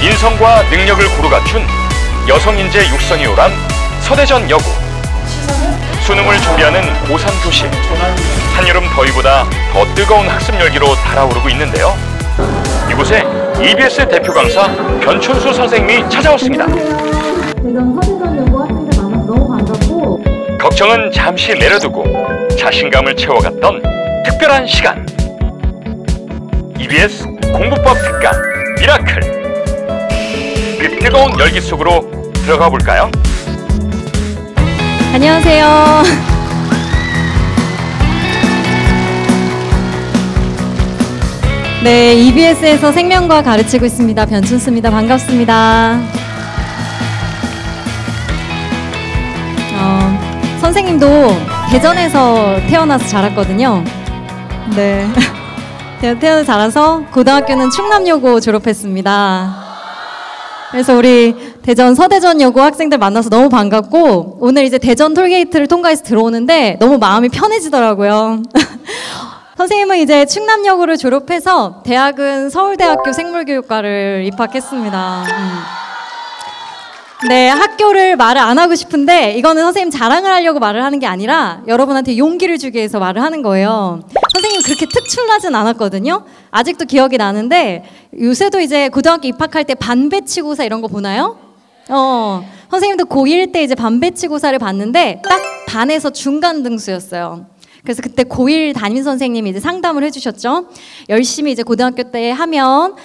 인성과 능력을 고루 갖춘 여성인재 육성이 오란 서대전 여고. 수능을 준비하는 고3 도시. 한여름 더위보다 더 뜨거운 학습 열기로 달아오르고 있는데요. 이곳에 EBS 대표 강사 변춘수 선생님이 찾아왔습니다. 대전 서대전 여고 학생들 만나서 너무 반갑고, 걱정은 잠시 내려두고 자신감을 채워갔던 특별한 시간. EBS 공부법 특강 미라클. 그 뜨거운 열기 속으로 들어가 볼까요? 안녕하세요. 네, EBS에서 생명과 가르치고 있습니다. 변춘수입니다. 반갑습니다. 선생님도 대전에서 태어나서 자랐거든요. 네. 태어나서 자라서 고등학교는 충남여고 졸업했습니다. 그래서 우리 대전 서대전여고 학생들 만나서 너무 반갑고, 오늘 이제 대전 톨게이트를 통과해서 들어오는데 너무 마음이 편해지더라고요. 선생님은 이제 충남여고를 졸업해서 대학은 서울대학교 생물교육과를 입학했습니다. 네, 학교를 말을 안 하고 싶은데 이거는 선생님 자랑을 하려고 말을 하는 게 아니라 여러분한테 용기를 주기 위해서 말을 하는 거예요. 선생님 그렇게 특출나진 않았거든요. 아직도 기억이 나는데, 요새도 이제 고등학교 입학할 때 반배치고사 이런 거 보나요? 선생님도 고1 때 이제 반배치고사를 봤는데 딱 반에서 중간 등수였어요. 그래서 그때 고1 담임 선생님이 이제 상담을 해주셨죠. 열심히 이제 고등학교 때 하면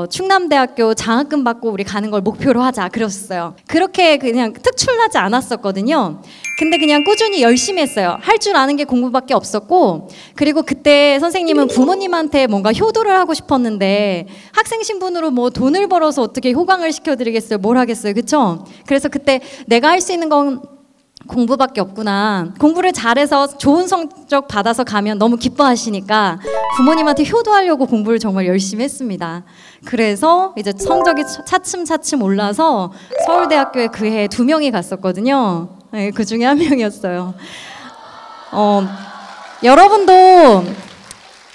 충남대학교 장학금 받고 우리 가는 걸 목표로 하자 그랬어요. 그렇게 그냥 특출나지 않았었거든요. 근데 그냥 꾸준히 열심히 했어요. 할 줄 아는 게 공부밖에 없었고, 그리고 그때 선생님은 부모님한테 뭔가 효도를 하고 싶었는데 학생 신분으로 뭐 돈을 벌어서 어떻게 호강을 시켜드리겠어요. 뭘 하겠어요. 그쵸? 그래서 그때 내가 할 수 있는 건 공부밖에 없구나. 공부를 잘해서 좋은 성적 받아서 가면 너무 기뻐하시니까 부모님한테 효도하려고 공부를 정말 열심히 했습니다. 그래서 이제 성적이 차츰차츰 올라서 서울대학교에 그 해 2명이 갔었거든요. 네, 그 중에 1명이었어요. 여러분도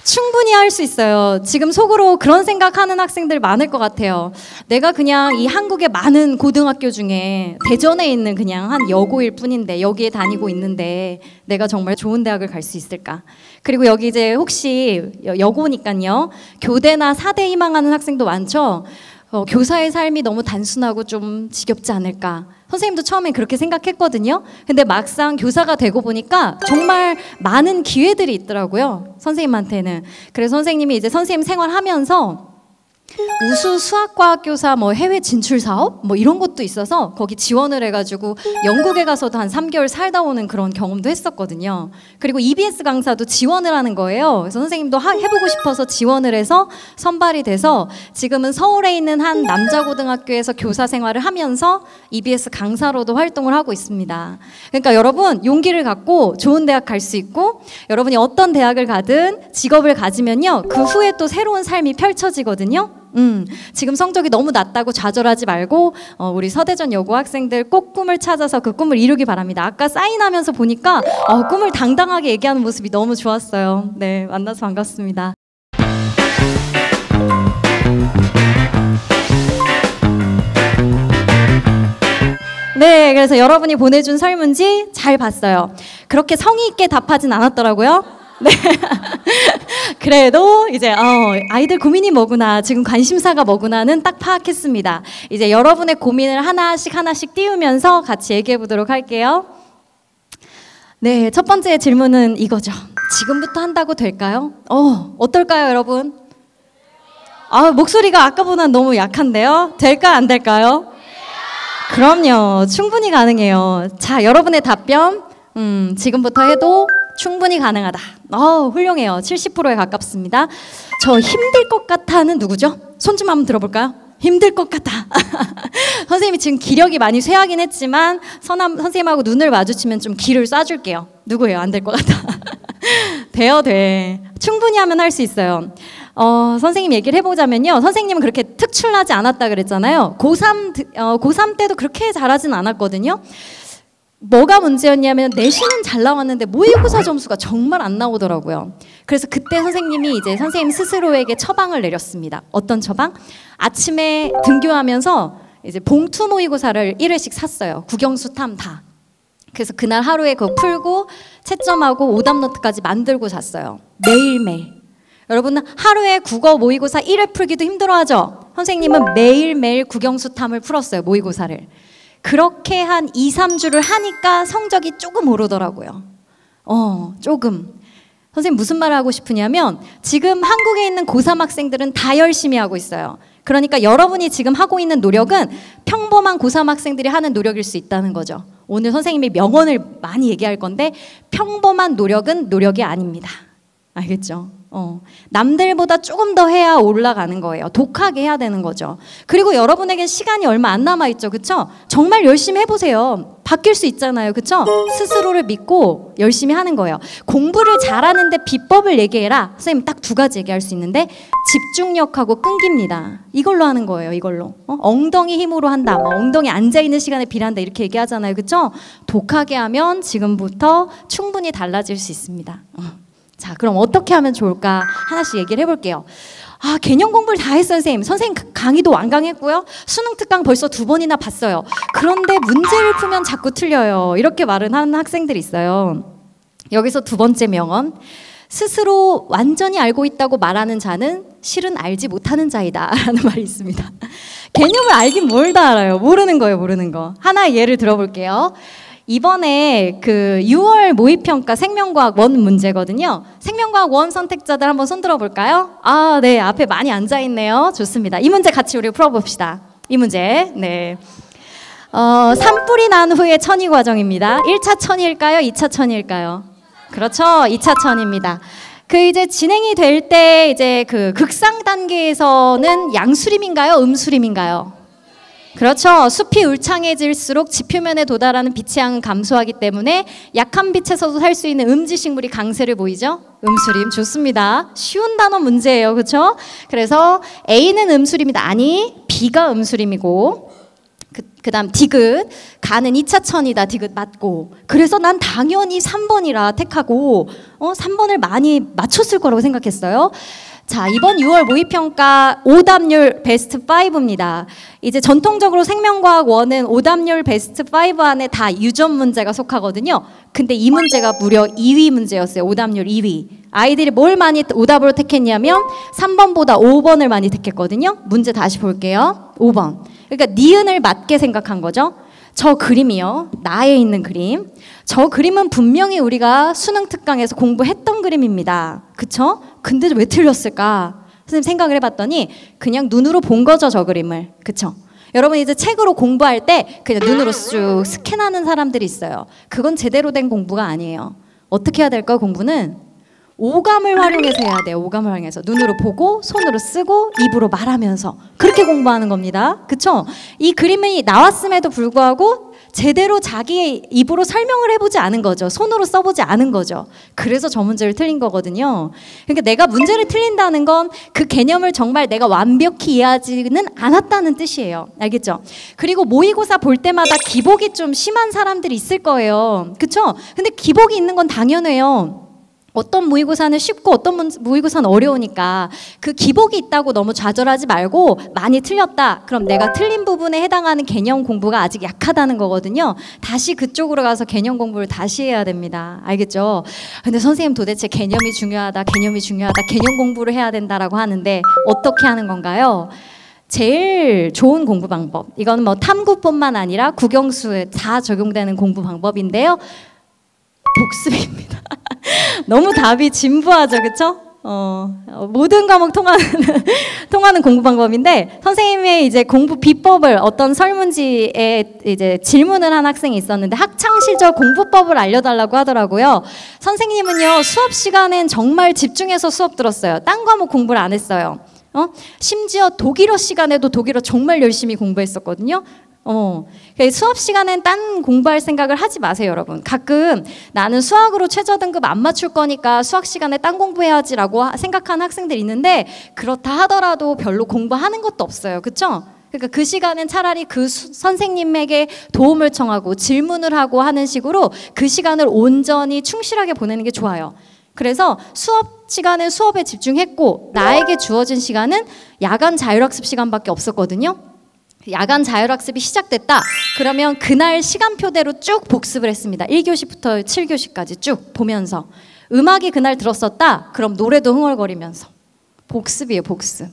충분히 할 수 있어요. 지금 속으로 그런 생각하는 학생들 많을 것 같아요. 내가 그냥 이 한국의 많은 고등학교 중에 대전에 있는 그냥 한 여고일 뿐인데, 여기에 다니고 있는데 내가 정말 좋은 대학을 갈 수 있을까? 그리고 여기 이제 혹시 여고니까요, 교대나 사대 희망하는 학생도 많죠? 교사의 삶이 너무 단순하고 좀 지겹지 않을까? 선생님도 처음엔 그렇게 생각했거든요. 근데 막상 교사가 되고 보니까 정말 많은 기회들이 있더라고요, 선생님한테는. 그래서 선생님이 이제 선생님 생활하면서 우수 수학과학 교사 뭐 해외 진출 사업 뭐 이런 것도 있어서 거기 지원을 해가지고 영국에 가서도 한 3개월 살다 오는 그런 경험도 했었거든요. 그리고 EBS 강사도 지원을 하는 거예요. 그래서 선생님도 해보고 싶어서 지원을 해서 선발이 돼서 지금은 서울에 있는 한 남자고등학교에서 교사 생활을 하면서 EBS 강사로도 활동을 하고 있습니다. 그러니까 여러분 용기를 갖고 좋은 대학 갈 수 있고, 여러분이 어떤 대학을 가든 직업을 가지면요, 그 후에 또 새로운 삶이 펼쳐지거든요. 지금 성적이 너무 낮다고 좌절하지 말고 우리 서대전 여고 학생들 꼭 꿈을 찾아서 그 꿈을 이루기 바랍니다. 아까 사인하면서 보니까 꿈을 당당하게 얘기하는 모습이 너무 좋았어요. 네, 만나서 반갑습니다. 네, 그래서 여러분이 보내준 설문지 잘 봤어요. 그렇게 성의 있게 답하진 않았더라고요. 네. 그래도 이제 아이들 고민이 뭐구나, 지금 관심사가 뭐구나는 딱 파악했습니다. 이제 여러분의 고민을 하나씩 띄우면서 같이 얘기해 보도록 할게요. 네, 첫 번째 질문은 이거죠. 지금부터 한다고 될까요? 어떨까요, 여러분? 목소리가 아까보다는 너무 약한데요? 될까 안 될까요? 그럼요, 충분히 가능해요. 자, 여러분의 답변, 지금부터 해도 충분히 가능하다. 훌륭해요. 70%에 가깝습니다. 저 힘들 것 같아는 누구죠? 손 좀 한번 들어볼까요? 힘들 것 같아. 선생님이 지금 기력이 많이 쇠하긴 했지만 선생님하고 눈을 마주치면 좀 기를 쏴줄게요. 누구예요? 안 될 것 같아. 돼요, 돼. 충분히 하면 할 수 있어요. 선생님 얘기를 해보자면요, 선생님은 그렇게 특출나지 않았다 그랬잖아요. 고3 때도 그렇게 잘하진 않았거든요. 뭐가 문제였냐면 내신은 잘 나왔는데 모의고사 점수가 정말 안 나오더라고요. 그래서 그때 선생님이 이제 선생님 스스로에게 처방을 내렸습니다. 어떤 처방? 아침에 등교하면서 이제 봉투 모의고사를 1회씩 샀어요. 국영수 탐 다. 그래서 그날 하루에 그거 풀고 채점하고 오답 노트까지 만들고 잤어요. 매일매일. 여러분 하루에 국어 모의고사 1회 풀기도 힘들어하죠? 선생님은 매일매일 국영수 탐을 풀었어요. 모의고사를. 그렇게 한 2, 3주를 하니까 성적이 조금 오르더라고요. 조금. 선생님 무슨 말을 하고 싶으냐면 지금 한국에 있는 고3 학생들은 다 열심히 하고 있어요. 그러니까 여러분이 지금 하고 있는 노력은 평범한 고3 학생들이 하는 노력일 수 있다는 거죠. 오늘 선생님이 명언을 많이 얘기할 건데 평범한 노력은 노력이 아닙니다. 알겠죠? 남들보다 조금 더 해야 올라가는 거예요. 독하게 해야 되는 거죠. 그리고 여러분에겐 시간이 얼마 안 남아있죠. 그쵸? 정말 열심히 해보세요. 바뀔 수 있잖아요. 그쵸? 스스로를 믿고 열심히 하는 거예요. 공부를 잘하는데 비법을 얘기해라. 선생님 딱 2가지 얘기할 수 있는데 집중력하고 끈기입니다. 이걸로 하는 거예요. 이걸로. 엉덩이 힘으로 한다. 엉덩이 앉아있는 시간에 비한다. 이렇게 얘기하잖아요. 그쵸? 독하게 하면 지금부터 충분히 달라질 수 있습니다. 자, 그럼 어떻게 하면 좋을까? 하나씩 얘기를 해볼게요. 개념 공부를 다 했어요, 선생님. 선생님 강의도 완강했고요. 수능 특강 벌써 2번이나 봤어요. 그런데 문제를 풀면 자꾸 틀려요. 이렇게 말을 하는 학생들이 있어요. 여기서 2번째 명언. 스스로 완전히 알고 있다고 말하는 자는 실은 알지 못하는 자이다 라는 말이 있습니다. 개념을 알긴 뭘 다 알아요. 모르는 거예요, 모르는 거. 하나의 예를 들어볼게요. 이번에 그 6월 모의평가 생명과학 1 문제거든요. 생명과학 1 선택자들 한번 손 들어볼까요? 네, 앞에 많이 앉아있네요. 좋습니다. 이 문제 같이 우리 풀어봅시다. 이 문제, 네. 산불이 난 후의 천이 과정입니다. 1차 천일까요? 2차 천일까요? 그렇죠, 2차 천입니다. 이제 진행이 될 때 이제 그 극상 단계에서는 양수림인가요? 음수림인가요? 그렇죠. 숲이 울창해질수록 지표면에 도달하는 빛의 양은 감소하기 때문에 약한 빛에서도 살 수 있는 음지식물이 강세를 보이죠. 음수림 좋습니다. 쉬운 단어 문제예요. 그렇죠? 그래서 A는 음수림이다. 아니, B가 음수림이고 그다음 디귿, 가는 2차 천이다. 디귿 맞고. 그래서 난 당연히 3번이라 택하고 3번을 많이 맞췄을 거라고 생각했어요. 자, 이번 6월 모의평가 오답률 베스트 5입니다. 이제 전통적으로 생명과학 1은 오답률 베스트 5 안에 다 유전 문제가 속하거든요. 근데 이 문제가 무려 2위 문제였어요. 오답률 2위. 아이들이 뭘 많이 오답으로 택했냐면 3번보다 5번을 많이 택했거든요. 문제 다시 볼게요. 5번. 그러니까 니은을 맞게 생각한 거죠. 저 그림이요. 나에 있는 그림. 저 그림은 분명히 우리가 수능 특강에서 공부했던 그림입니다. 그쵸? 근데 왜 틀렸을까? 선생님 생각을 해봤더니 그냥 눈으로 본 거죠, 저 그림을. 그쵸? 여러분 이제 책으로 공부할 때 그냥 눈으로 쑥 스캔하는 사람들이 있어요. 그건 제대로 된 공부가 아니에요. 어떻게 해야 될까요, 공부는? 오감을 활용해서 해야 돼요. 오감을 활용해서 눈으로 보고 손으로 쓰고 입으로 말하면서 그렇게 공부하는 겁니다. 그쵸? 이 그림이 나왔음에도 불구하고 제대로 자기의 입으로 설명을 해보지 않은 거죠. 손으로 써보지 않은 거죠. 그래서 저 문제를 틀린 거거든요. 그러니까 내가 문제를 틀린다는 건 그 개념을 정말 내가 완벽히 이해하지는 않았다는 뜻이에요. 알겠죠? 그리고 모의고사 볼 때마다 기복이 좀 심한 사람들이 있을 거예요. 그쵸? 근데 기복이 있는 건 당연해요. 어떤 모의고사는 쉽고 어떤 모의고사는 어려우니까 그 기복이 있다고 너무 좌절하지 말고 많이 틀렸다. 그럼 내가 틀린 부분에 해당하는 개념 공부가 아직 약하다는 거거든요. 다시 그쪽으로 가서 개념 공부를 다시 해야 됩니다. 알겠죠? 근데 선생님 도대체 개념이 중요하다, 개념이 중요하다, 개념 공부를 해야 된다라고 하는데 어떻게 하는 건가요? 제일 좋은 공부 방법. 이건 뭐 탐구뿐만 아니라 국영수에 다 적용되는 공부 방법인데요. 복습입니다. 너무 답이 진부하죠, 그렇죠? 모든 과목 통하는 공부 방법인데 선생님의 이제 공부 비법을 어떤 설문지에 이제 질문을 한 학생이 있었는데 학창 시절 공부법을 알려달라고 하더라고요. 선생님은요 수업 시간엔 정말 집중해서 수업 들었어요. 딴 과목 공부를 안 했어요. 심지어 독일어 시간에도 독일어 정말 열심히 공부했었거든요. 수업 시간엔 딴 공부할 생각을 하지 마세요, 여러분. 가끔 나는 수학으로 최저 등급 안 맞출 거니까 수학 시간에 딴 공부해야지라고 생각하는 학생들이 있는데 그렇다 하더라도 별로 공부하는 것도 없어요. 그쵸? 그러니까 그 시간은 차라리 그 선생님에게 도움을 청하고 질문을 하고 하는 식으로 그 시간을 온전히 충실하게 보내는 게 좋아요. 그래서 수업 시간은 수업에 집중했고 나에게 주어진 시간은 야간 자율학습 시간밖에 없었거든요. 야간 자율학습이 시작됐다. 그러면 그날 시간표대로 쭉 복습을 했습니다. 1교시부터 7교시까지 쭉 보면서. 음악이 그날 들었었다. 그럼 노래도 흥얼거리면서. 복습이에요, 복습.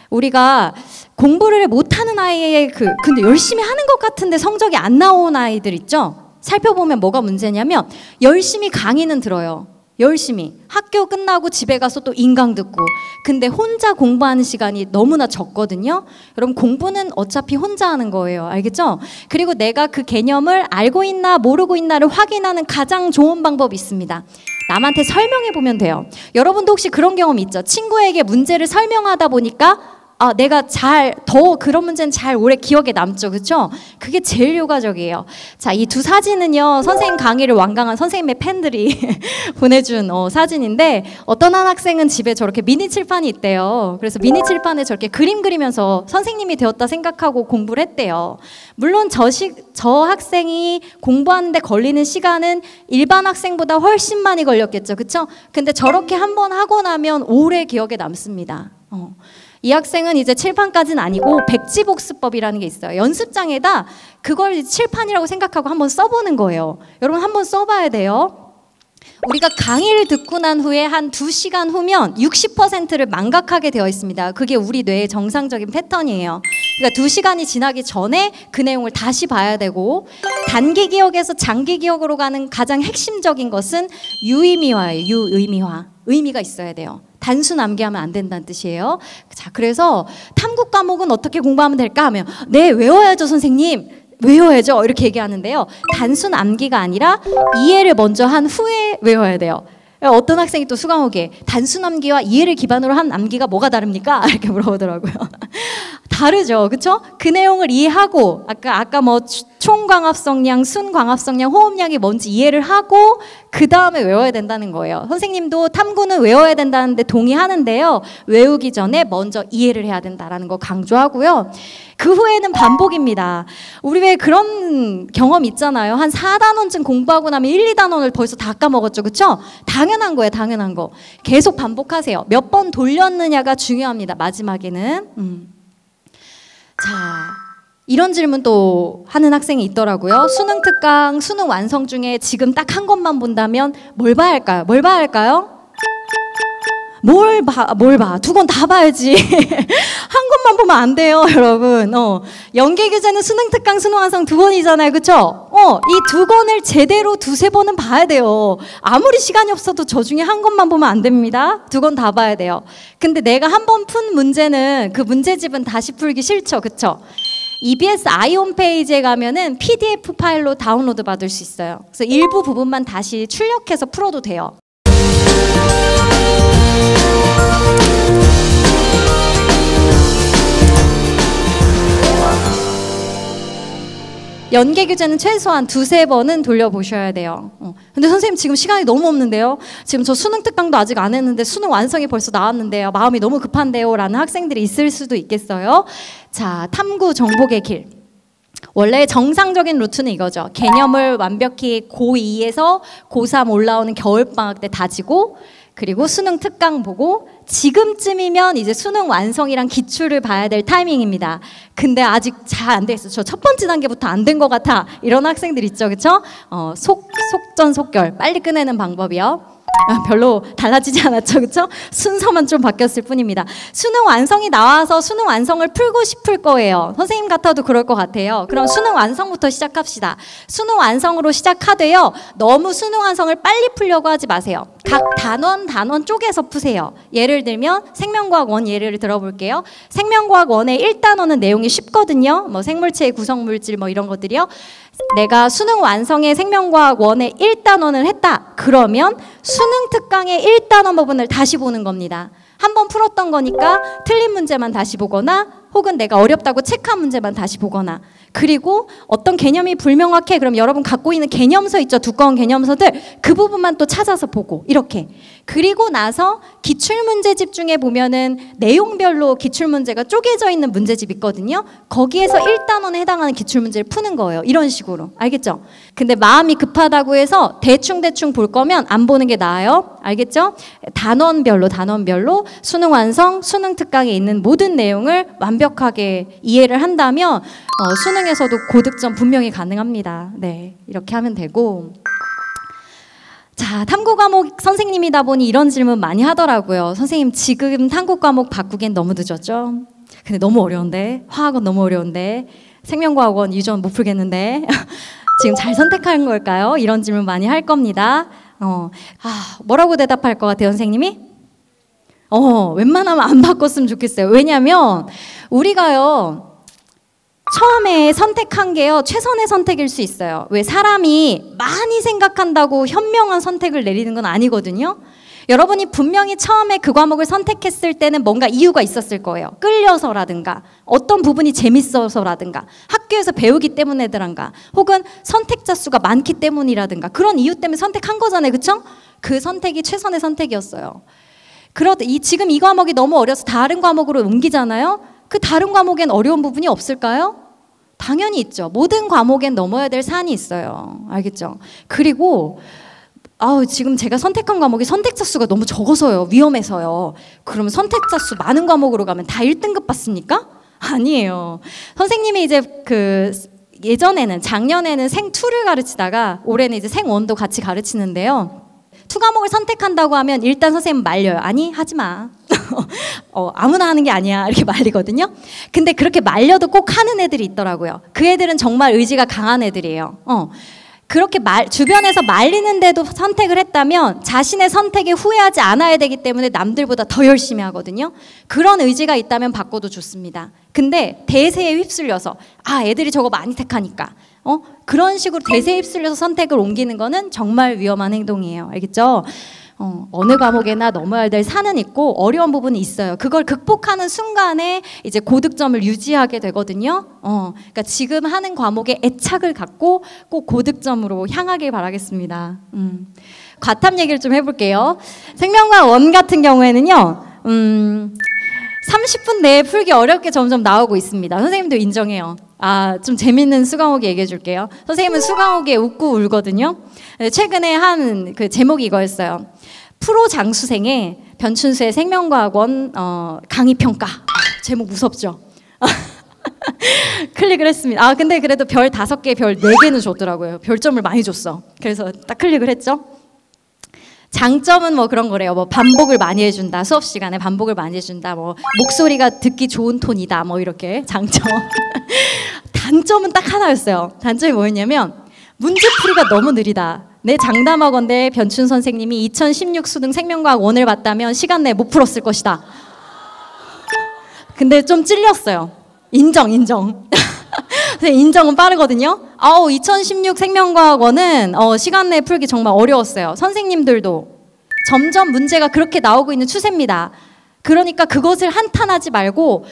우리가 공부를 못하는 아이의 근데 열심히 하는 것 같은데 성적이 안 나온 아이들 있죠? 살펴보면 뭐가 문제냐면 열심히 강의는 들어요. 열심히 학교 끝나고 집에 가서 또 인강 듣고 근데 혼자 공부하는 시간이 너무나 적거든요. 여러분 공부는 어차피 혼자 하는 거예요. 알겠죠? 그리고 내가 그 개념을 알고 있나 모르고 있나를 확인하는 가장 좋은 방법이 있습니다. 남한테 설명해 보면 돼요. 여러분도 혹시 그런 경험 있죠? 친구에게 문제를 설명하다 보니까 내가 더 그런 문제는 잘 오래 기억에 남죠. 그렇죠? 그게 제일 효과적이에요. 자, 이 두 사진은요. 선생님 강의를 완강한 선생님의 팬들이 보내준 사진인데 어떤 한 학생은 집에 저렇게 미니 칠판이 있대요. 그래서 미니 칠판에 저렇게 그림 그리면서 선생님이 되었다 생각하고 공부를 했대요. 물론 저 학생이 공부하는데 걸리는 시간은 일반 학생보다 훨씬 많이 걸렸겠죠. 그렇죠? 근데 저렇게 한번 하고 나면 오래 기억에 남습니다. 이 학생은 이제 칠판까지는 아니고 백지복습법이라는 게 있어요. 연습장에다 그걸 칠판이라고 생각하고 한번 써보는 거예요. 여러분 한번 써봐야 돼요. 우리가 강의를 듣고 난 후에 한 2시간 후면 60%를 망각하게 되어 있습니다. 그게 우리 뇌의 정상적인 패턴이에요. 그러니까 2시간이 지나기 전에 그 내용을 다시 봐야 되고 단기 기억에서 장기 기억으로 가는 가장 핵심적인 것은 유의미화예요. 유의미화. 의미가 있어야 돼요. 단순 암기하면 안 된다는 뜻이에요. 자, 그래서 탐구 과목은 어떻게 공부하면 될까 하면 네, 외워야죠 선생님. 외워야죠. 이렇게 얘기하는데요. 단순 암기가 아니라 이해를 먼저 한 후에 외워야 돼요. 어떤 학생이 또 수강호기에 단순 암기와 이해를 기반으로 한 암기가 뭐가 다릅니까? 이렇게 물어보더라고요. 다르죠. 그렇죠? 그 내용을 이해하고 아까 뭐 총광합성량, 순광합성량, 호흡량이 뭔지 이해를 하고 그 다음에 외워야 된다는 거예요. 선생님도 탐구는 외워야 된다는데 동의하는데요. 외우기 전에 먼저 이해를 해야 된다는 거 강조하고요. 그 후에는 반복입니다. 우리 왜 그런 경험 있잖아요. 한 4단원쯤 공부하고 나면 1, 2단원을 벌써 다 까먹었죠. 그렇죠? 당연한 거예요. 당연한 거. 계속 반복하세요. 몇 번 돌렸느냐가 중요합니다. 마지막에는. 자, 이런 질문 또 하는 학생이 있더라고요. 수능 특강, 수능 완성 중에 지금 딱 한 것만 본다면 뭘 봐야 할까요? 뭘 봐야 할까요? 뭘 봐? 두 권 다 봐야지. 한 것만 보면 안 돼요, 여러분. 연계 교재는 수능 특강, 수능 완성 2권이잖아요, 그렇죠? 이 2권을 제대로 2-3번은 봐야 돼요. 아무리 시간이 없어도 저 중에 한 권만 보면 안 됩니다. 2권 다 봐야 돼요. 근데 내가 한 번 푼 문제는 그 문제집은 다시 풀기 싫죠, 그렇죠? EBS I 홈페이지에 가면은 PDF 파일로 다운로드 받을 수 있어요. 그래서 일부 부분만 다시 출력해서 풀어도 돼요. 연계 교재는 최소한 2-3번은 돌려보셔야 돼요. 근데 선생님 지금 시간이 너무 없는데요. 지금 저 수능 특강도 아직 안 했는데 수능 완성이 벌써 나왔는데요. 마음이 너무 급한데요. 라는 학생들이 있을 수도 있겠어요. 자, 탐구 정복의 길. 원래 정상적인 루트는 이거죠. 개념을 완벽히 고2에서 고3 올라오는 겨울방학 때 다지고 그리고 수능 특강 보고 지금쯤이면 이제 수능 완성이랑 기출을 봐야 될 타이밍입니다. 근데 아직 잘 안 돼 있어. 저 첫 번째 단계부터 안 된 것 같아. 이런 학생들 있죠, 그렇죠? 속전속결 빨리 끝내는 방법이요. 별로 달라지지 않았죠, 그렇죠? 순서만 좀 바뀌었을 뿐입니다. 수능 완성이 나와서 수능 완성을 풀고 싶을 거예요. 선생님 같아도 그럴 것 같아요. 그럼 수능 완성부터 시작합시다. 수능 완성으로 시작하되요. 너무 수능 완성을 빨리 풀려고 하지 마세요. 각 단원 쪼개서 푸세요. 예를 들면 생명과학 1 예를 들어볼게요. 생명과학 1의 1단원은 내용이 쉽거든요. 뭐 생물체의 구성물질 뭐 이런 것들이요. 내가 수능 완성의 생명과학 1의 1단원을 했다. 그러면 수능 특강의 1단원 부분을 다시 보는 겁니다. 한 번 풀었던 거니까 틀린 문제만 다시 보거나 혹은 내가 어렵다고 체크한 문제만 다시 보거나, 그리고 어떤 개념이 불명확해 그럼 여러분 갖고 있는 개념서 있죠, 두꺼운 개념서들, 그 부분만 또 찾아서 보고 이렇게. 그리고 나서 기출문제집 중에 보면은 내용별로 기출문제가 쪼개져 있는 문제집 있거든요. 거기에서 1단원에 해당하는 기출문제를 푸는 거예요. 이런 식으로. 알겠죠? 근데 마음이 급하다고 해서 대충 볼 거면 안 보는 게 나아요. 알겠죠? 단원별로 수능 완성, 수능 특강에 있는 모든 내용을 완벽하게 이해를 한다면 수능에서도 고득점 분명히 가능합니다. 네, 이렇게 하면 되고. 자, 탐구 과목 선생님이다 보니 이런 질문 많이 하더라고요. 선생님, 지금 탐구 과목 바꾸기엔 너무 늦었죠? 근데 너무 어려운데, 화학은 너무 어려운데, 생명과학원 유전 못 풀겠는데 지금 잘 선택한 걸까요? 이런 질문 많이 할 겁니다. 뭐라고 대답할 것 같아요, 선생님이? 웬만하면 안 바꿨으면 좋겠어요. 왜냐면 우리가요, 처음에 선택한 게요, 최선의 선택일 수 있어요. 왜? 사람이 많이 생각한다고 현명한 선택을 내리는 건 아니거든요. 여러분이 분명히 처음에 그 과목을 선택했을 때는 뭔가 이유가 있었을 거예요. 끌려서라든가, 어떤 부분이 재밌어서라든가, 학교에서 배우기 때문이라든가, 혹은 선택자 수가 많기 때문이라든가, 그런 이유 때문에 선택한 거잖아요. 그쵸? 그 선택이 최선의 선택이었어요. 지금 이 과목이 너무 어려서 다른 과목으로 옮기잖아요. 그 다른 과목엔 어려운 부분이 없을까요? 당연히 있죠. 모든 과목엔 넘어야 될 산이 있어요. 알겠죠? 그리고 지금 제가 선택한 과목이 선택자 수가 너무 적어서요. 위험해서요. 그러면 선택자 수 많은 과목으로 가면 다 1등급 받습니까? 아니에요. 선생님이 이제 작년에는 생2를 가르치다가 올해는 이제 생1도 같이 가르치는데요. 2 과목을 선택한다고 하면 일단 선생님 말려요. 아니, 하지 마. 아무나 하는 게 아니야. 이렇게 말리거든요. 근데 그렇게 말려도 꼭 하는 애들이 있더라고요. 그 애들은 정말 의지가 강한 애들이에요. 그렇게 주변에서 말리는데도 선택을 했다면 자신의 선택에 후회하지 않아야 되기 때문에 남들보다 더 열심히 하거든요. 그런 의지가 있다면 바꿔도 좋습니다. 근데 대세에 휩쓸려서 애들이 저거 많이 택하니까 그런 식으로 대세에 휩쓸려서 선택을 옮기는 거는 정말 위험한 행동이에요. 알겠죠? 어느 과목에나 넘어야 될 산은 있고 어려운 부분이 있어요. 그걸 극복하는 순간에 이제 고득점을 유지하게 되거든요. 그러니까 지금 하는 과목에 애착을 갖고 꼭 고득점으로 향하길 바라겠습니다. 과탐 얘기를 좀 해볼게요. 생명과학 1 같은 경우에는요, 30분 내에 풀기 어렵게 점점 나오고 있습니다. 선생님도 인정해요. 좀 재밌는 수강호기 얘기해 줄게요. 선생님은 수강호기에 웃고 울거든요. 최근에 한 그 제목이 이거였어요. 프로 장수생의 변춘수의 생명과학원 강의 평가. 제목 무섭죠? 클릭을 했습니다. 근데 그래도 별 5개, 별 4개는 줬더라고요. 별점을 많이 줬어. 그래서 딱 클릭을 했죠. 장점은 뭐 그런 거래요. 뭐 반복을 많이 해준다. 수업 시간에 반복을 많이 해준다. 뭐 목소리가 듣기 좋은 톤이다. 뭐 이렇게 장점. 단점은 딱 하나였어요. 단점이 뭐였냐면 문제풀이가 너무 느리다. 내 장담하건대 변춘 선생님이 2016 수능 생명과학 1을 봤다면 시간 내에 못 풀었을 것이다. 근데 좀 찔렸어요. 인정. 인정은 빠르거든요. 2016 생명과학 1은 시간 내에 풀기 정말 어려웠어요. 선생님들도 점점 문제가 그렇게 나오고 있는 추세입니다. 그러니까 그것을 한탄하지 말고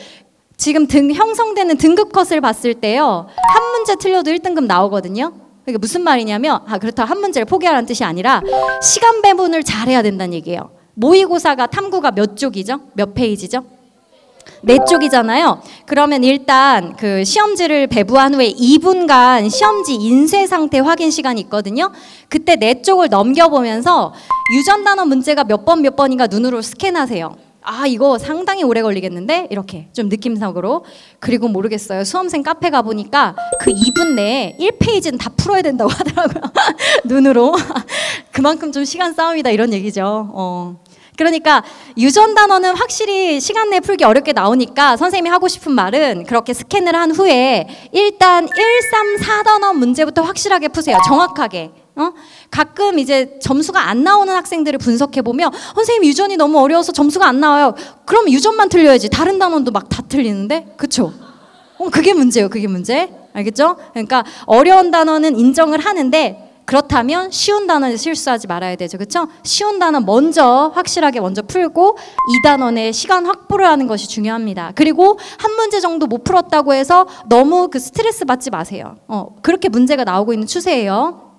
지금 형성되는 등급 컷을 봤을 때요, 한 문제 틀려도 1등급 나오거든요. 그게 무슨 말이냐면 그렇다고 한 문제를 포기하라는 뜻이 아니라 시간 배분을 잘해야 된다는 얘기예요. 모의고사가 탐구가 몇 쪽이죠? 몇 페이지죠? 4쪽이잖아요. 그러면 일단 그 시험지를 배부한 후에 2분간 시험지 인쇄 상태 확인 시간이 있거든요. 그때 4쪽을 넘겨보면서 유전 단어 문제가 몇 번인가 눈으로 스캔하세요. 이거 상당히 오래 걸리겠는데? 이렇게 좀 느낌상으로. 그리고 모르겠어요. 수험생 카페 가보니까 그 2분 내에 1페이지는 다 풀어야 된다고 하더라고요. 눈으로. 그만큼 좀 시간 싸움이다 이런 얘기죠. 그러니까 유전 단어는 확실히 시간 내에 풀기 어렵게 나오니까 선생님이 하고 싶은 말은 그렇게 스캔을 한 후에 일단 1, 3, 4단원 문제부터 확실하게 푸세요. 정확하게. 가끔 이제 점수가 안 나오는 학생들을 분석해보면 선생님 유전이 너무 어려워서 점수가 안 나와요. 그럼 유전만 틀려야지. 다른 단원도 막 다 틀리는데? 그쵸? 그게 문제예요. 그게 문제. 알겠죠? 그러니까 어려운 단어는 인정을 하는데 그렇다면 쉬운 단어는 실수하지 말아야 되죠. 그렇죠? 쉬운 단어 먼저 확실하게 먼저 풀고 2단원의 시간 확보를 하는 것이 중요합니다. 그리고 한 문제 정도 못 풀었다고 해서 너무 그 스트레스 받지 마세요. 그렇게 문제가 나오고 있는 추세예요.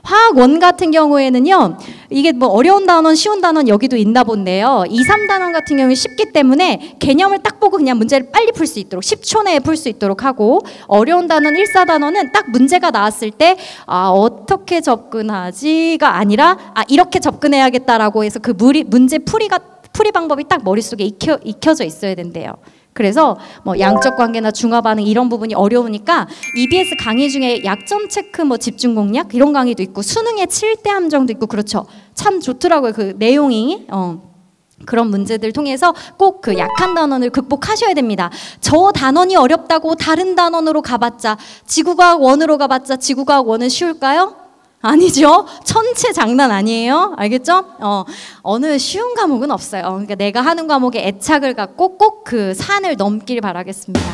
화학 원 같은 경우에는요, 이게 뭐 어려운 단원, 쉬운 단원 여기도 있나 본데요. 2, 3단원 같은 경우는 쉽기 때문에 개념을 딱 보고 그냥 문제를 빨리 풀 수 있도록 10초 내에 풀 수 있도록 하고, 어려운 단원 1, 4단원은 딱 문제가 나왔을 때 어떻게 접근하지가 아니라 이렇게 접근해야겠다라고 해서 그 문제 풀이 방법이 딱 머릿속에 익혀져 있어야 된대요. 그래서 뭐 양적 관계나 중화 반응 이런 부분이 어려우니까 EBS 강의 중에 약점 체크, 뭐 집중 공략 이런 강의도 있고 수능의 7대 함정도 있고 그렇죠. 참 좋더라고요. 그 내용이. 그런 문제들 통해서 꼭 그 약한 단원을 극복하셔야 됩니다. 저 단원이 어렵다고 다른 단원으로 가봤자, 지구과학 1으로 가봤자 지구과학 1은 쉬울까요? 아니죠. 천체 장난 아니에요. 알겠죠? 어느 쉬운 과목은 없어요. 그러니까 내가 하는 과목에 애착을 갖고 꼭 그 산을 넘길 바라겠습니다.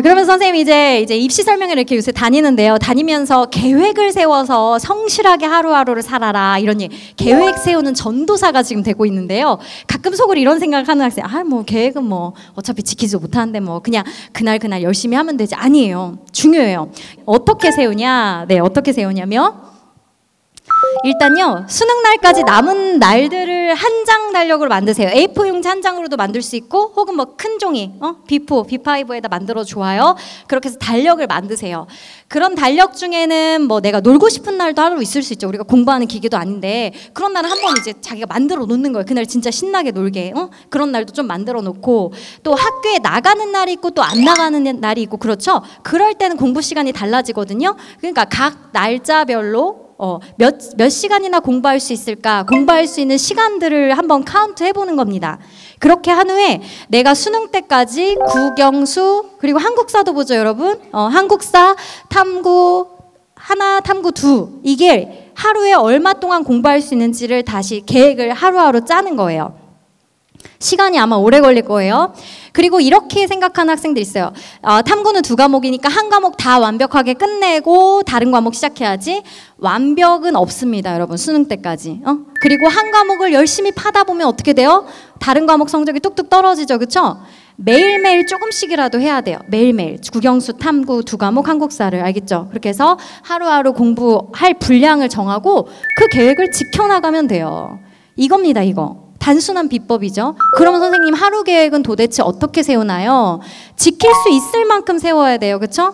그러면 선생님 이제 입시 설명회를 이렇게 요새 다니는데요. 다니면서 계획을 세워서 성실하게 하루하루를 살아라 이런 계획 세우는 전도사가 지금 되고 있는데요. 가끔 속으로 이런 생각하는 학생, 뭐 계획은 뭐 어차피 지키지도 못하는데 뭐 그냥 그날 열심히 하면 되지. 아니에요. 중요해요. 어떻게 세우냐? 네, 어떻게 세우냐면 일단요, 수능 날까지 남은 날들을 한 장 달력으로 만드세요. A4 용지 한 장으로도 만들 수 있고, 혹은 뭐 큰 종이, B4, B5에다 만들어 좋아요. 그렇게 해서 달력을 만드세요. 그런 달력 중에는 뭐 내가 놀고 싶은 날도 하루 있을 수 있죠. 우리가 공부하는 기계도 아닌데, 그런 날은 한번 이제 자기가 만들어 놓는 거예요. 그날 진짜 신나게 놀게. 그런 날도 좀 만들어 놓고, 또 학교에 나가는 날이 있고 또 안 나가는 날이 있고, 그렇죠? 그럴 때는 공부 시간이 달라지거든요. 그러니까 각 날짜별로 몇 시간이나 공부할 수 있을까? 공부할 수 있는 시간들을 한번 카운트 해보는 겁니다. 그렇게 한 후에 내가 수능 때까지 국영수 그리고 한국사도 보죠, 여러분. 한국사, 탐구 하나, 탐구 2 이게 하루에 얼마 동안 공부할 수 있는지를 다시 계획을 하루하루 짜는 거예요. 시간이 아마 오래 걸릴 거예요. 그리고 이렇게 생각하는 학생들 있어요. 탐구는 2과목이니까 한 과목 다 완벽하게 끝내고 다른 과목 시작해야지. 완벽은 없습니다, 여러분. 수능 때까지. 그리고 한 과목을 열심히 파다 보면 어떻게 돼요? 다른 과목 성적이 뚝뚝 떨어지죠, 그렇죠? 매일매일 조금씩이라도 해야 돼요. 매일매일. 국영수, 탐구 2과목, 한국사를. 알겠죠? 그렇게 해서 하루하루 공부할 분량을 정하고 그 계획을 지켜나가면 돼요. 이겁니다, 이거. 단순한 비법이죠. 그러면 선생님 하루 계획은 도대체 어떻게 세우나요? 지킬 수 있을 만큼 세워야 돼요. 그렇죠?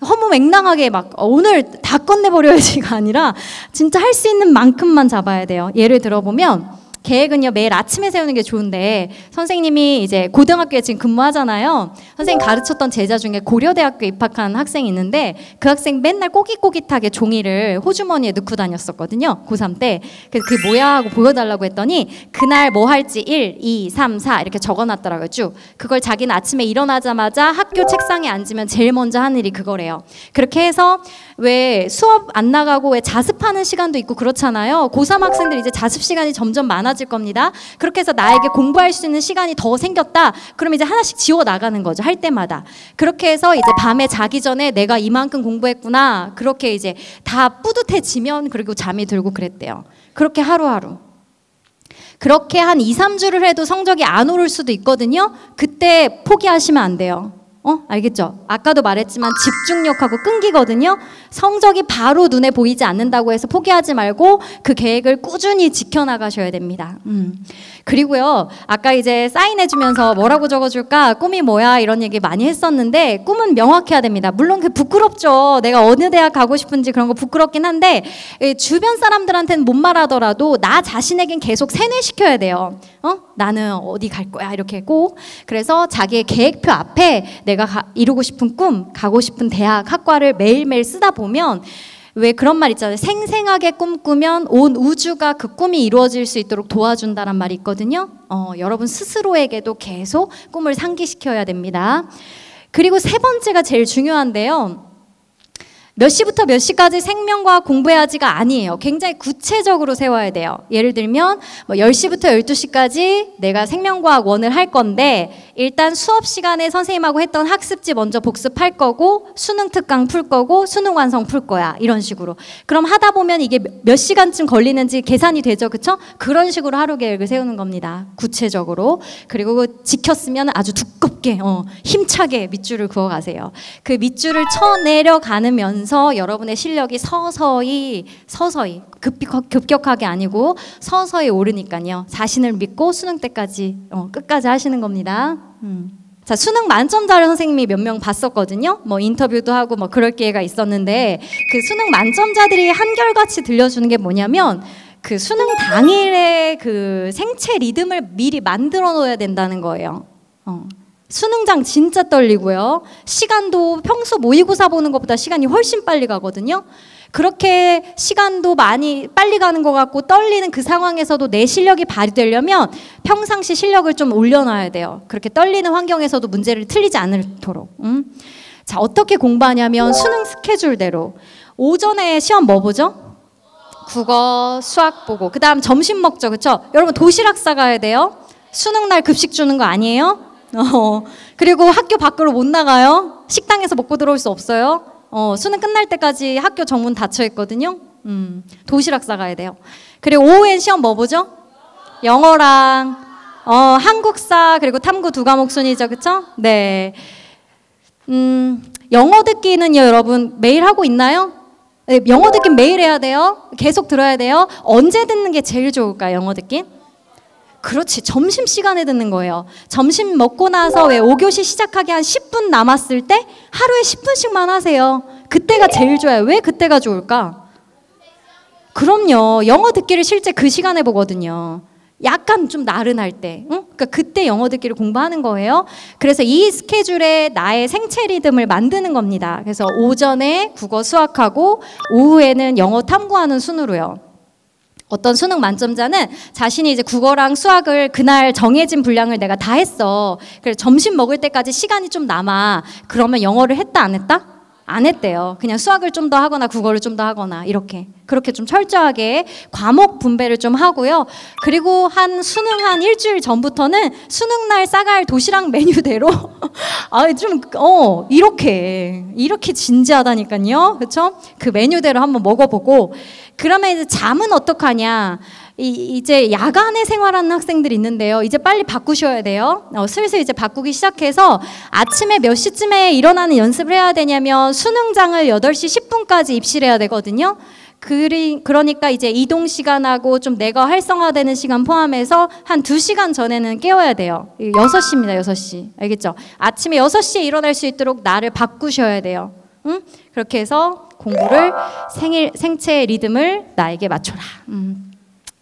허무맹랑하게 막 오늘 다 끝내버려야지가 아니라 진짜 할 수 있는 만큼만 잡아야 돼요. 예를 들어보면 계획은요 매일 아침에 세우는 게 좋은데, 선생님이 이제 고등학교에 지금 근무하잖아요. 선생님 가르쳤던 제자 중에 고려대학교 입학한 학생이 있는데 그 학생 맨날 꼬깃꼬깃하게 종이를 호주머니에 넣고 다녔었거든요. 고3 때. 그래서 그게 뭐야 하고 보여달라고 했더니 그날 뭐 할지 1, 2, 3, 4 이렇게 적어놨더라고요. 쭉. 그걸 자기는 아침에 일어나자마자 학교 책상에 앉으면 제일 먼저 하는 일이 그거래요. 그렇게 해서 왜 수업 안 나가고 왜 자습하는 시간도 있고 그렇잖아요. 고3 학생들 이제 자습 시간이 점점 많아질 겁니다. 그렇게 해서 나에게 공부할 수 있는 시간이 더 생겼다. 그럼 이제 하나씩 지워 나가는 거죠. 할 때마다. 그렇게 해서 이제 밤에 자기 전에 내가 이만큼 공부했구나. 그렇게 이제 다 뿌듯해지면 그리고 잠이 들고 그랬대요. 그렇게 하루하루. 그렇게 한 2, 3주를 해도 성적이 안 오를 수도 있거든요. 그때 포기하시면 안 돼요. 알겠죠? 아까도 말했지만 집중력하고 끈기거든요. 성적이 바로 눈에 보이지 않는다고 해서 포기하지 말고 그 계획을 꾸준히 지켜나가셔야 됩니다. 그리고요, 아까 이제 사인해주면서 뭐라고 적어줄까? 꿈이 뭐야? 이런 얘기 많이 했었는데 꿈은 명확해야 됩니다. 물론 그 부끄럽죠. 내가 어느 대학 가고 싶은지 그런 거 부끄럽긴 한데 주변 사람들한테는 못 말하더라도 나 자신에겐 계속 세뇌시켜야 돼요. 나는 어디 갈 거야? 이렇게 꼭. 그래서 자기의 계획표 앞에 내가 이루고 싶은 꿈, 가고 싶은 대학, 학과를 매일매일 쓰다 보면 왜 그런 말 있잖아요. 생생하게 꿈꾸면 온 우주가 그 꿈이 이루어질 수 있도록 도와준다는 말이 있거든요. 여러분 스스로에게도 계속 꿈을 상기시켜야 됩니다. 그리고 세 번째가 제일 중요한데요. 몇 시부터 몇 시까지 생명과학 공부해야지가 아니에요. 굉장히 구체적으로 세워야 돼요. 예를 들면 뭐 10시부터 12시까지 내가 생명과학 1을 할 건데 일단 수업 시간에 선생님하고 했던 학습지 먼저 복습할 거고 수능 특강 풀 거고 수능 완성 풀 거야. 이런 식으로. 그럼 하다 보면 이게 몇 시간쯤 걸리는지 계산이 되죠. 그쵸? 그런 식으로 하루 계획을 세우는 겁니다. 구체적으로. 그리고 지켰으면 아주 두껍게 힘차게 밑줄을 그어가세요. 그 밑줄을 쳐내려가면서 여러분의 실력이 서서히 급격하게 아니고 서서히 오르니까요. 자신을 믿고 수능 때까지 끝까지 하시는 겁니다. 자, 수능 만점자를 선생님이 몇 명 봤었거든요. 뭐 인터뷰도 하고 뭐 그럴 기회가 있었는데 그 수능 만점자들이 한결같이 들려주는 게 뭐냐면 그 수능 당일에 그 생체 리듬을 미리 만들어 놓아야 된다는 거예요. 수능장 진짜 떨리고요. 시간도 평소 모의고사 보는 것보다 시간이 훨씬 빨리 가거든요. 그렇게 시간도 많이 빨리 가는 것 같고 떨리는 그 상황에서도 내 실력이 발휘되려면 평상시 실력을 좀 올려놔야 돼요. 그렇게 떨리는 환경에서도 문제를 틀리지 않도록. 자, 어떻게 공부하냐면 수능 스케줄대로. 오전에 시험 뭐 보죠? 국어, 수학 보고. 그 다음 점심 먹죠. 그쵸? 여러분 도시락 싸가야 돼요. 수능 날 급식 주는 거 아니에요? 그리고 학교 밖으로 못 나가요. 식당에서 먹고 들어올 수 없어요. 수능 끝날 때까지 학교 정문 닫혀 있거든요. 도시락 싸가야 돼요. 그리고 오후엔 시험 뭐 보죠? 영어랑 한국사 그리고 탐구 2과목 순이죠. 그쵸? 네. 영어 듣기는요, 여러분 매일 하고 있나요? 네, 영어 듣기 매일 해야 돼요. 계속 들어야 돼요. 언제 듣는 게 제일 좋을까요? 영어 듣기? 그렇지. 점심시간에 듣는 거예요. 점심 먹고 나서 왜 5교시 시작하기 한 10분 남았을 때 하루에 10분씩만 하세요. 그때가 제일 좋아요. 왜 그때가 좋을까? 그럼요. 영어 듣기를 실제 그 시간에 보거든요. 약간 좀 나른할 때. 그러니까 그때 영어 듣기를 공부하는 거예요. 그래서 이 스케줄에 나의 생체 리듬을 만드는 겁니다. 그래서 오전에 국어 수학하고 오후에는 영어 탐구하는 순으로요. 어떤 수능 만점자는 자신이 이제 국어랑 수학을 그날 정해진 분량을 내가 다 했어. 그래서 점심 먹을 때까지 시간이 좀 남아. 그러면 영어를 했다 안 했다? 안 했대요. 그냥 수학을 좀 더 하거나 국어를 좀 더 하거나 이렇게. 그렇게 좀 철저하게 과목 분배를 좀 하고요. 그리고 수능 한 일주일 전부터는 수능날 싸갈 도시락 메뉴대로 이렇게 진지하다니까요. 그렇죠? 그 메뉴대로 한번 먹어보고 그러면 이제 잠은 어떡하냐? 이제 야간에 생활하는 학생들이 있는데요. 이제 빨리 바꾸셔야 돼요. 슬슬 이제 바꾸기 시작해서 아침에 몇 시쯤에 일어나는 연습을 해야 되냐면 수능장을 8시 10분까지 입실해야 되거든요. 그러니까 이제 이동 시간하고 좀 뇌가 활성화되는 시간 포함해서 한 2시간 전에는 깨워야 돼요. 6시입니다. 6시. 알겠죠? 아침에 6시에 일어날 수 있도록 나를 바꾸셔야 돼요. 응? 그렇게 해서 공부를 생체 리듬을 나에게 맞춰라.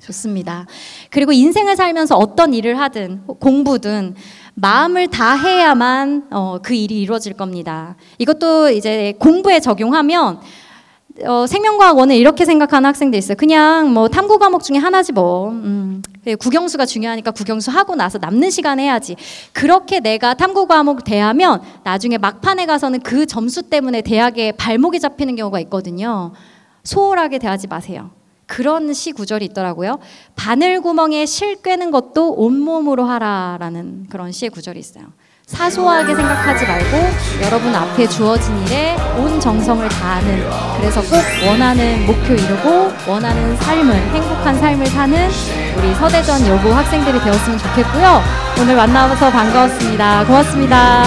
좋습니다. 그리고 인생을 살면서 어떤 일을 하든 공부든 마음을 다해야만 그 일이 이루어질 겁니다. 이것도 이제 공부에 적용하면 생명과학 1을 이렇게 생각하는 학생들 있어요. 그냥 뭐 탐구 과목 중에 하나지 뭐. 국영수가 중요하니까 국영수 하고 나서 남는 시간에 해야지. 그렇게 내가 탐구 과목 대하면 나중에 막판에 가서는 그 점수 때문에 대학에 발목이 잡히는 경우가 있거든요. 소홀하게 대하지 마세요. 그런 시 구절이 있더라고요. 바늘구멍에 실 꿰는 것도 온몸으로 하라라는 그런 시의 구절이 있어요. 사소하게 생각하지 말고 여러분 앞에 주어진 일에 온 정성을 다하는, 그래서 꼭 원하는 목표 이루고 원하는 삶을, 행복한 삶을 사는 우리 서대전 여고 학생들이 되었으면 좋겠고요. 오늘 만나서 반가웠습니다. 고맙습니다.